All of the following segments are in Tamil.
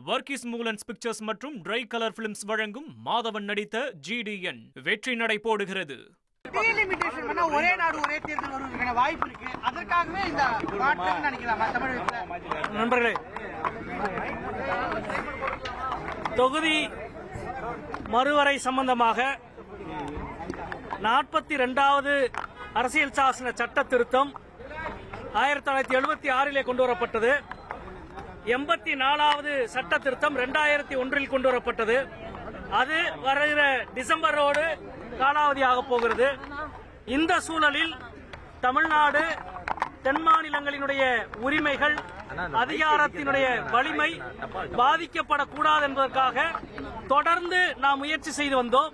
வர்கீஸ் மூலன்ஸ் பிக்சர்ஸ் மற்றும் ட்ரை கலர் பிலிம்ஸ் வழங்கும் மாதவன் நடித்த GDN வெற்றி நடை போடுகிறது. ஒரே நாடு ஒரே தேர்தல் வருவதற்கான வாய்ப்பு இருக்கு. அதற்காகவே இந்த நினைக்கலாம் நண்பர்களே, தொகுதி மறுவரை சம்பந்தமாக 42வது அரசியல் சாசன சட்ட திருத்தம் 1976 கொண்டு வரப்பட்டது. 84வது சட்ட திருத்தம் 2001 கொண்டு வரப்பட்டது. அது வருகிற டிசம்பரோடு காலாவதியாக போகிறது. இந்த சூழலில் தமிழ்நாடு தென் மாநிலங்களினுடைய உரிமைகள் அதிகாரத்தினுடைய வலிமை பாதிக்கப்படக்கூடாது என்பதற்காக தொடர்ந்து நாம் முயற்சி செய்து வந்தோம்.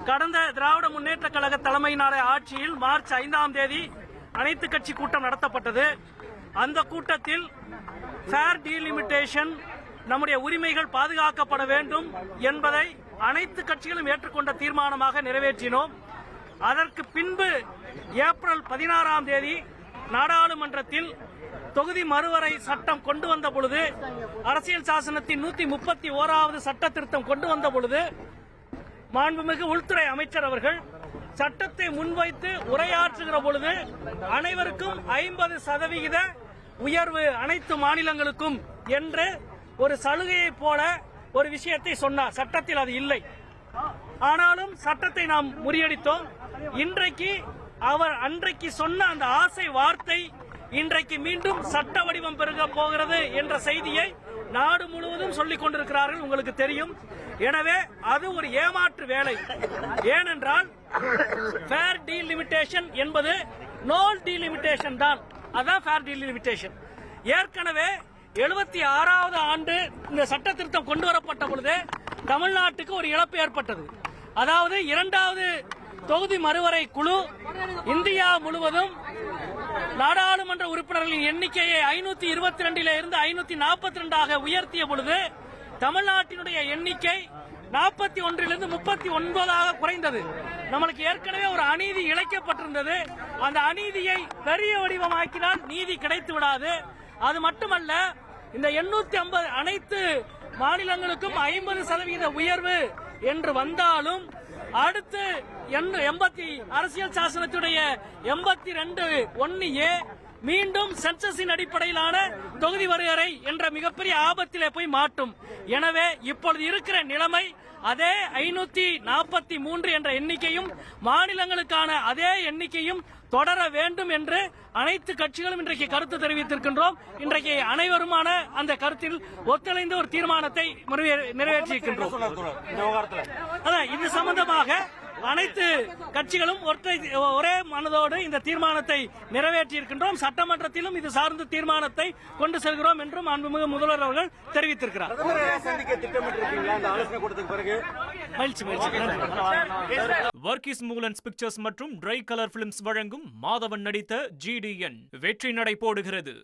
கடந்த திராவிட முன்னேற்ற கழக தலைமையினால ஆட்சியில் மார்ச் 5ஆம் தேதி அனைத்து கட்சி கூட்டம் நடத்தப்பட்டது. அந்த கூட்டத்தில் ஃபேர் டீலிமிட்டேஷன், நம்முடைய உரிமைகள் பாதுகாக்கப்பட வேண்டும் என்பதை அனைத்து கட்சிகளும் ஏற்றுக்கொண்ட தீர்மானமாக நிறைவேற்றினோம். அதற்கு பின்பு ஏப்ரல் 16ஆம் தேதி நாடாளுமன்றத்தில் தொகுதி மறுவரை சட்டம் கொண்டு வந்த பொழுது, அரசியல் சாசனத்தின் 131வது சட்ட திருத்தம் கொண்டு வந்த பொழுது, மாண்புமிகு உள்துறை அமைச்சர் அவர்கள் சட்டத்தை முன்வைத்து உரையாற்றுகிற பொழுது அனைவருக்கும் 50% உயர்வு அனைத்து மாநிலங்களுக்கும் என்று ஒரு சலுகையை போல ஒரு விஷயத்தை சொன்னார். சட்டத்தில் அது இல்லை. ஆனாலும் சட்டத்தை நாம் முறியடித்தோம். இன்றைக்கு அவர் அன்றைக்கு சொன்ன அந்த ஆசை வார்த்தை இன்றைக்கு மீண்டும் சட்ட வடிவம் பெருக போகிறது என்ற செய்தியை நாடு முழுவதும் சொல்லிக் கொண்டிருக்கிறார்கள், உங்களுக்கு தெரியும். எனவே அது ஒரு ஏமாற்று வேலை. ஏனென்றால் ஃபேர் டீலிமிட்டேஷன் என்பது நோ டீலிமிட்டேஷன் தான். அதான் ஃபேர் டீலிமிட்டேஷன். ஏற்கனவே 76வது ஆண்டு இந்த சட்ட திருத்தம் கொண்டு வரப்பட்ட பொழுது தமிழ்நாட்டுக்கு ஒரு இழப்பு ஏற்பட்டது. அதாவது 2வது தொகுதி மறுவரை குழு இந்தியா முழுவதும் நாடாளுமன்ற உறுப்பினர்களின் எண்ணிக்கையை 522 இருந்து 542 உயர்த்திய பொழுது தமிழ்நாட்டினுடைய எண்ணிக்கை 41 39 குறைந்தது. நம்மளுக்கு ஏற்கனவே ஒரு அநீதி இழைக்கப்பட்டிருந்தது. அந்த அநீதியை பெரிய வடிவமாக்கினால் நீதி கிடைத்து விடாது. அது மட்டுமல்ல, இந்த 850 அனைத்து மாநிலங்களுக்கும் 50% உயர்வு என்று வந்தாலும் அடுத்து அரசியல் சாசனத்துடைய 82(1)A மீண்டும் சென்சஸின் அடிப்படையிலான தொகுதி வரையறை என்ற மிகப்பெரிய ஆபத்திலே போய் மாட்டும். எனவே இப்பொழுது இருக்கிற நிலைமை அதே 543 என்ற எண்ணிக்கையும் மாநிலங்களுக்கான அதே எண்ணிக்கையும் தொடர வேண்டும் என்று அனைத்து கட்சிகளும் இன்றைக்கு கருத்து தெரிவித்திருக்கின்றோம். இன்றைக்கு அனைவருமான அந்த கருத்தில் ஒத்துழைந்து ஒரு தீர்மானத்தை நிறைவேற்றியிருக்கின்றோம். இது சம்பந்தமாக அனைத்து கட்சிகளும் ஒரே மனதோடு இந்த தீர்மானத்தை நிறைவேற்றியிருக்கின்றோம். சட்டமன்றத்திலும் இது சார்ந்த தீர்மானத்தை கொண்டு செல்கிறோம் என்றும் மாண்புமிகு முதல்வர் அவர்கள் தெரிவித்திருக்கிறார். வர்கீஸ் மூலன்ஸ் பிக்சர்ஸ் மற்றும் ட்ரை கலர் பிலிம்ஸ் வழங்கும் மாதவன் நடித்த GDN வெற்றி நடை போடுகிறது.